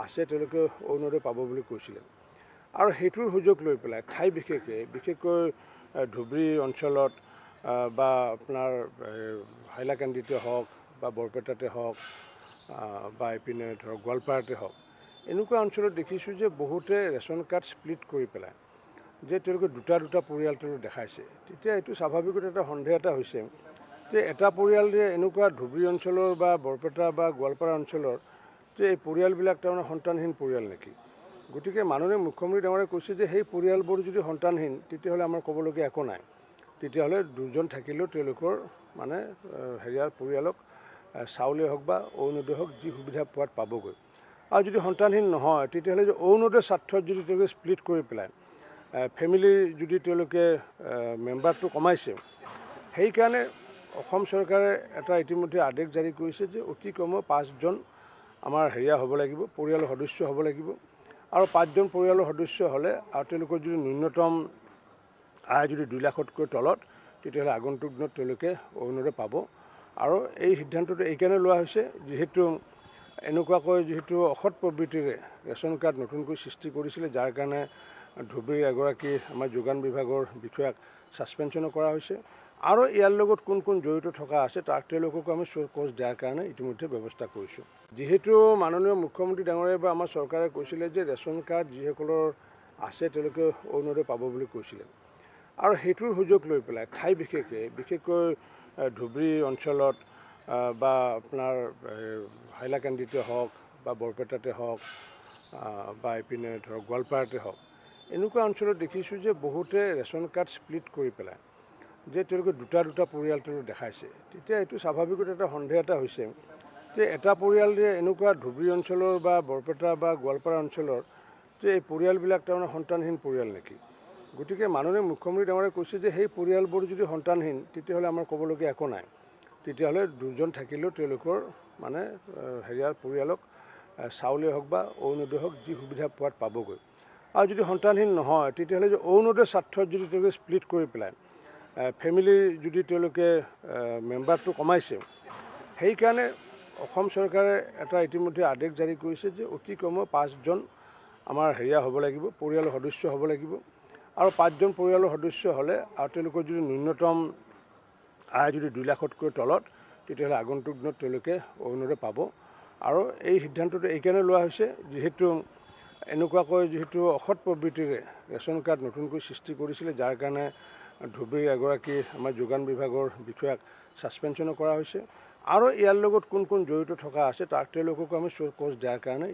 আছে তেওঁলোকে অৰুণোদয় পাব বুলি কৈছিলে আৰু সেইটোৰ সুযোগ লৈ পেলাই ঠাই বিশেষকৈ ধুবুৰী অঞ্চলত বা আপোনাৰ হাইলাকান্দিতে হওক বা বৰপেটাতে হওক বা এইপিনে ধৰক গোৱালপাৰাতে হওক এনেকুৱা অঞ্চলত দেখিছোঁ যে বহুতে ৰেচন কাৰ্ড স্প্লিট কৰি পেলাই যে তেওঁলোকে দুটা পৰিয়াল তেওঁলোকে দেখাইছে। তেতিয়া এইটো স্বাভাৱিকতে এটা সন্দেহ এটা হৈছে যে এটা পৰিয়াল যে এনেকুৱা ধুবুৰী অঞ্চলৰ বা বৰপেটা বা গোৱালপাৰা অঞ্চলৰ যে এই পৰিয়ালবিলাক তাৰমানে সন্তানহীন পৰিয়াল নেকি। গতিকে মাননীয় মুখ্যমন্ত্ৰী ডাঙৰীয়াই কৈছে যে সেই পৰিয়ালবোৰ যদি সন্তানহীন তেতিয়াহ'লে আমাৰ ক'বলগীয়া একো নাই, তেতিয়াহ'লে দুজন থাকিলেও তেওঁলোকৰ মানে পৰিয়ালক চাউলেই হওক বা অৰুণোদয় হওক যি সুবিধা পোৱাত পাবগৈ। আৰু যদি সন্তানহীন নহয় তেতিয়াহ'লে যে অৰুণোদয় স্বাৰ্থত যদি তেওঁলোকে স্প্লিট কৰি পেলাই ফেমিলি যদি তেওঁলোকে মেম্বাৰটো কমাইছে, সেইকাৰণে অসম চৰকাৰে এটা ইতিমধ্যে আদেশ জাৰি কৰিছে যে অতি কমেও 5জন আমাৰ হ'ব লাগিব, পৰিয়ালৰ সদস্য হ'ব লাগিব আৰু 5জন পৰিয়ালৰ সদস্য হ'লে আৰু তেওঁলোকৰ যদি ন্যূনতম আয় যদি 2 লাখতকৈ তলত তেতিয়াহ'লে আগন্তুক দিনত তেওঁলোকে অৰুণোদয় পাব। আৰু এই সিদ্ধান্তটো এইকাৰণে লোৱা হৈছে যিহেতু এনেকুৱাকৈ যিহেতু অসৎ প্ৰবৃত্তিৰে ৰেচন কাৰ্ড নতুনকৈ সৃষ্টি কৰিছিলে, যাৰ কাৰণে ধুবুৰীৰ এগৰাকী আমাৰ যোগান বিভাগৰ বিষয়াক ছাছপেনশ্যনো কৰা হৈছে আৰু ইয়াৰ লগত কোন কোন জড়িত থকা আছে তাক তেওঁলোককো আমি কোচ দিয়াৰ কাৰণে ইতিমধ্যে ব্যৱস্থা কৰিছোঁ। যিহেতু মাননীয় মুখ্যমন্ত্ৰী ডাঙৰীয়াই বা আমাৰ চৰকাৰে কৈছিলে যে ৰেচন কাৰ্ড যিসকলৰ আছে তেওঁলোকে অৰুণোদয় পাব বুলি কৈছিলে আৰু সেইটোৰ সুযোগ লৈ পেলাই ঠাই বিশেষকৈ ধুবুৰী অঞ্চলত বা আপোনাৰ হাইলাকান্দিতে হওক বা বৰপেটাতে হওক বা এইপিনে ধৰক গোৱালপাৰাতে হওক এনেকুৱা অঞ্চলত দেখিছোঁ যে বহুতে ৰেচন কাৰ্ড স্প্লিট কৰি পেলাই যে তেওঁলোকে দুটা পৰিয়াল তেওঁলোকে দেখাইছে। তেতিয়া এইটো স্বাভাৱিকতে এটা সন্দেহ এটা হৈছে যে এটা পৰিয়াল যে এনেকুৱা ধুবুৰী অঞ্চলৰ বা বৰপেটা বা গোৱালপাৰা অঞ্চলৰ যে এই পৰিয়ালবিলাক তাৰমানে সন্তানহীন পৰিয়াল নেকি। গতিকে মাননীয় মুখ্যমন্ত্ৰী ডাঙৰীয়াই কৈছে যে সেই পৰিয়ালবোৰ যদি সন্তানহীন তেতিয়াহ'লে আমাৰ ক'বলগীয়া একো নাই, তেতিয়াহ'লে দুজন থাকিলেও তেওঁলোকৰ মানে পৰিয়ালক চাউলেই হওক বা অৰুণোদয় হওক যি সুবিধা পোৱাত পাবগৈ। আৰু যদি সন্তানহীন নহয় তেতিয়াহ'লে যে অৰুণোদয় স্বাৰ্থত যদি তেওঁলোকে স্প্লিট কৰি পেলাই ফেমিলি যদি তেওঁলোকে মেম্বাৰটো কমাইছে, সেইকাৰণে অসম চৰকাৰে এটা ইতিমধ্যে আদেশ জাৰি কৰিছে যে অতি কমেও 5জন আমাৰ হ'ব লাগিব, পৰিয়ালৰ সদস্য হ'ব লাগিব আৰু 5জন পৰিয়ালৰ সদস্য হ'লে আৰু তেওঁলোকৰ যদি ন্যূনতম আয় যদি 2 লাখতকৈ তলত তেতিয়াহ'লে আগন্তুক দিনত তেওঁলোকে অৰুণোদয় পাব। আৰু এই সিদ্ধান্তটো এইকাৰণে লোৱা হৈছে যিহেতু এনেকুৱাকৈ যিহেতু অসৎ প্ৰবৃত্তিৰে ৰেচন কাৰ্ড নতুনকৈ সৃষ্টি কৰিছিলে, যাৰ কাৰণে ধুবুৰীৰ এগৰাকী আমাৰ যোগান বিভাগৰ বিষয়াক ছাছপেনশ্যনো কৰা হৈছে আৰু ইয়াৰ লগত কোন কোন জড়িত থকা আছে তাক তেওঁলোককো আমি কোচ দিয়াৰ কাৰণে